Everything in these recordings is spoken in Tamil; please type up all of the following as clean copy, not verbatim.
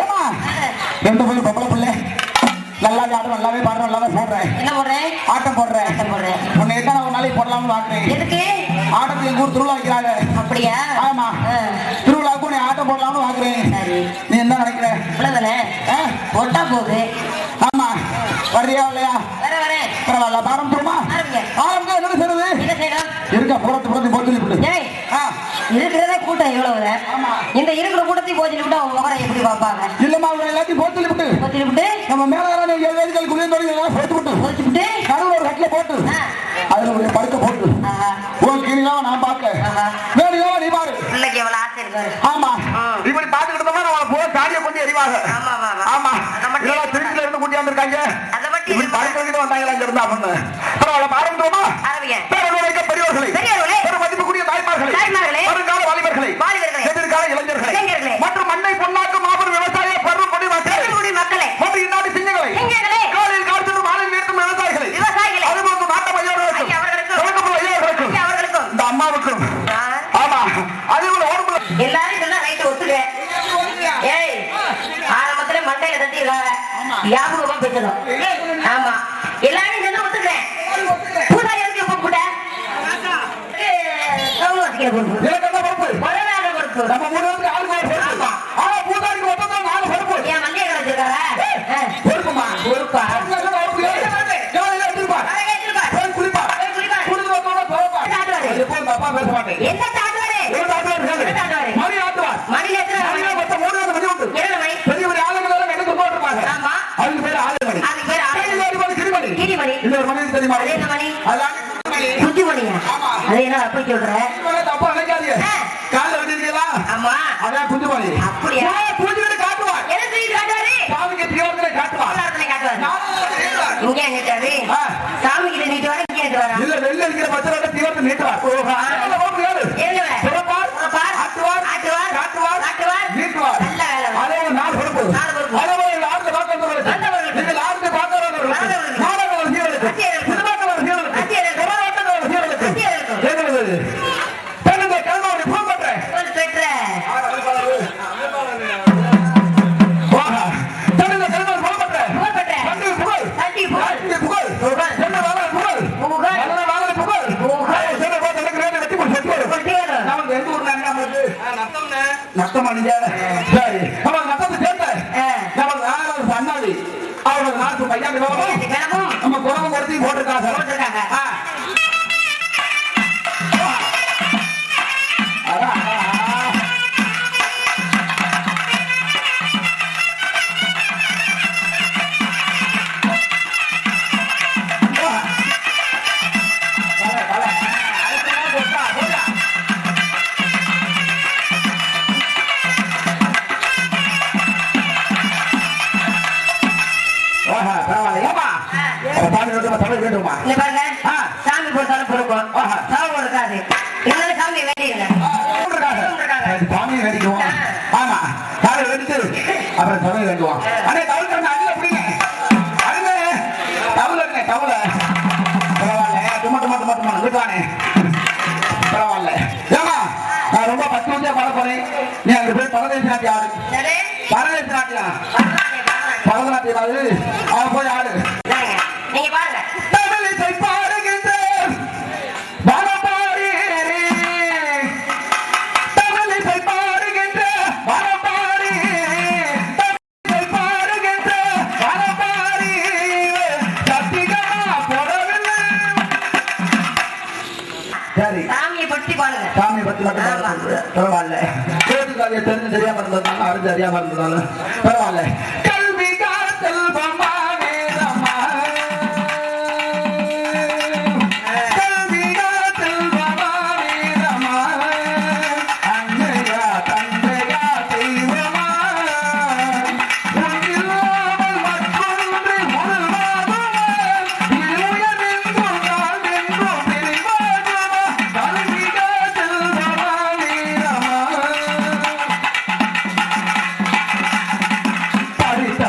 ஏமா ரெண்டு பேரும் பொம்பளை பிள்ளை நல்லா ஆடுறோம், நல்லாவே பாடுறோம், நல்லாவே போடுறேன். என்ன போடுறேன்? ஆட்டம் போடுறேன். உன்னை எத்தனை ஒரு நாளைக்கு போடலாம்னு பாக்குறேன். எதுக்கு? ஆட்டத்துக்கு எங்க ஊர் திருவிழா வைக்கிறாங்க. அப்படியா? ஆமா, திருவிழாவுக்கு உன்னை ஆட்டம் போடலாம்னு பாக்குறேன். நீ என்ன நினைக்கிற? இவ்வளவுதானே போட்டா போகுது. ஆமா, வர்றியா இல்லையா? வரேன். பரவாயில்ல, ஆரம்பிச்சுமா? ஆரம்பிக்க என்ன செய்யறது? என்ன செய்யணும்? இருக்க புறத்து போட்டு இருக்கிறதே கூட்டம் இவ்வளவு. இந்த இருக்கிற கூட்டத்தையும் போச்சு விட்டு அவங்க முகரை எப்படி பார்ப்பாங்க? இல்லம்மா, அவங்க எல்லாத்தையும் போட்டு விட்டு நம்ம மேல வேதிகள் போட்டு விட்டு கடவுள் ஒரு கட்டில போட்டு அதுல ஒரு படுக்க போட்டு உன் கிணியாவ நான் பார்க்க வேடியாவ நீ பாரு. பிள்ளைக்கு எவ்வளவு ஆசை இருக்காரு. ஆமா, இப்படி பாத்துக்கிட்டோம்னா நம்ம போல தாடியை கொண்டு எறிவாங்க. ஆமா, இதெல்லாம் திருச்சியில இருந்து கூட்டி வந்திருக்காங்க. இப்படி படுக்கிறதுக்கு வந்தாங்களா இங்க இருந்தா பண்ணு. பரவாயில்ல, ஆரம்பிச்சோமா? பெரியவர்களை, ஒரு மதிப்புக்குரிய தாய்மார்களை, வருங்கால வாலிபர்களை, எதிர்கால இளைஞர்களை மற்றும் மண்ணை பொன்னாக்கும் மாபெரும் விவசாய பருவ மக்களை மற்றும் இந்நாட்டு சிங்கங்களை, காலையில் காய்ச்சலும் மாலையில் நிறுத்தும் விவசாயிகளை, அதுபோன்று நாட்டம் ஐயாவர்களுக்கும் இந்த அம்மாவுக்கும். ஆமா, அதே போல ஓடும்போது எல்லாரும் சொன்னா ரைட்டு ஒத்துக்கிறேன். ஏய், ஆரம்பத்துல மண்டையில தட்டிடுறாங்க, ஞாபகமா பேசணும். ஆமா, எல்லாரும் சொன்னா ஒத்துக்கிறேன். பூசாரி எதுக்கு கூப்பிட்ட? நம்ம மூணு வந்து ஆளு பொறுப்பு. ஆனா பூசாரிக்கு மொத்தம் 4 பொறுப்பு. என் மண்டையை கலைச்சிருக்காரா? பொறுப்புமா? பொறுப்பா? சாமிக்கு நீட்டு வர வெளில இருக்கிற பச்சை தீவிரத்தை நீட்டுவார். நஷ்டமா நீங்க? சரி, நஷ்டத்தை சேர்த்த நமக்கு அண்ணாடி அவர்கள் நாட்டு பையன் நம்ம குறவை கொடுத்து போட்டிருக்காங்க. சாமி போட்டாலும் பொறுக்கும், சாமி இருக்காது. இருந்தாலும் சாமி வேண்டியது சாமி வேண்டிக்குவோம். ஆமா, சாமி வெடிச்சு அப்புறம் சாமி வேண்டுவோம். அண்ணே தவுள் அடியில் பிடிங்க, அருங்க தவுள் தவுள பரவாயில்ல. தும்மா விட்டுவானே பரவாயில்ல. ஏமா, நான் ரொம்ப 10 வருஷம் பாட போறேன். நீ அங்க போய் பரதேசி நாட்டியம் ஆடு. பரதேசி நாட்டியம் பரதநாட்டியம் ஆடு, அவன் போய் ஆடு. நீங்க பாருங்க. சாமியை பற்றி பாருங்க. சாமியை பற்றி மட்டும் பரவாயில்ல. தெரிஞ்சு தெரியாம இருந்ததுனால அறிஞ்சு அறியாம இருந்ததுனால பரவாயில்ல. கல்வி காத்தல் படித்த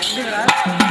போறேன்